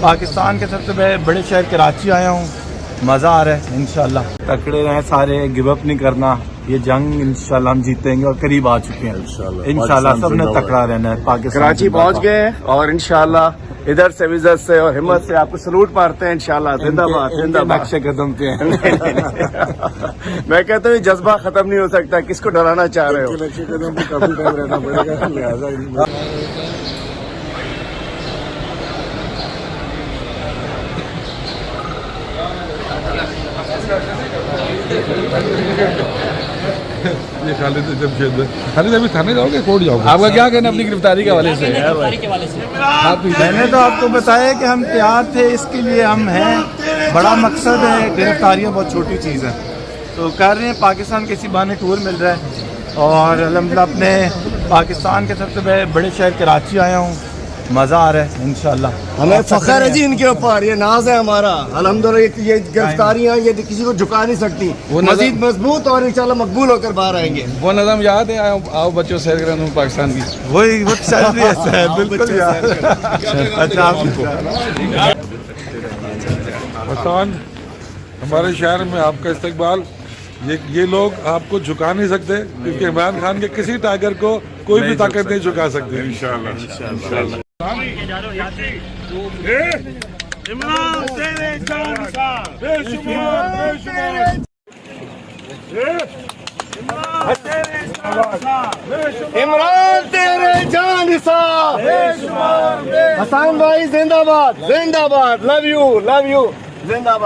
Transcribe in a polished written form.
पाकिस्तान के सबसे बड़े शहर कराची आया हूँ, मज़ा आ रहा है। इंशाल्लाह तकड़े रहे सारे, गिव अप नहीं करना, ये जंग इंशाल्लाह हम जीतेंगे और करीब आ चुके हैं इंशाल्लाह। सबने तकड़ा रहना है। पाकिस्तान कराची पहुँच गए और इंशाल्लाह इधर से विजत से और हिम्मत से आपको सलूट मारते हैं इंशाल्लाह। जिंदाबाद जिंदाबाद। नक्शे कदम पे हैं। मैं कहता हूँ जज्बा खत्म नहीं हो सकता, किसको डराना चाह रहे हो? नक्शे कदम पे काफी टाइम रहना पड़ेगा, लिहाजा ये खालिद अभी थाने जाओगे, कोर्ट जाओगे? आपका क्या कहना अपनी गिरफ्तारी के हवाले से? मैंने तो आपको बताया कि हम तैयार थे, इसके लिए हम हैं। बड़ा मकसद है, गिरफ्तारियाँ बहुत छोटी चीज़ है, तो कर रहे हैं। पाकिस्तान के इसी बहाने टूर मिल रहा है और अल्हम्दुलिल्लाह अपने पाकिस्तान के सबसे बड़े शहर कराची आया हूँ, मज़ा आ रहा है इंशाल्लाह। हमें फख्र है जी इनके ऊपर, ये नाज है हमारा अल्हम्दुलिल्लाह। ये गिरफ्तारियां ये किसी को झुका नहीं सकती, मजीद मजबूत और इंशाल्लाह मकबूल होकर बाहर आएंगे। वो नज़म याद है, आओ बच्चों सैर करें पाकिस्तान की? वही वो चल रही है बिल्कुल यार। अच्छा पाकिस्तान हमारे शहर में आपका इस्तकबाल, ये लोग आपको झुका नहीं सकते, क्योंकि इमरान खान के किसी टाइगर को कोई भी ताकत नहीं झुका सकती। इंशाल्लाह। इमरान तेरे जान बेशुमार बेशुमार, इमरान तेरे जान हसन भाई जिंदाबाद जिंदाबाद। लव यू जिंदाबाद।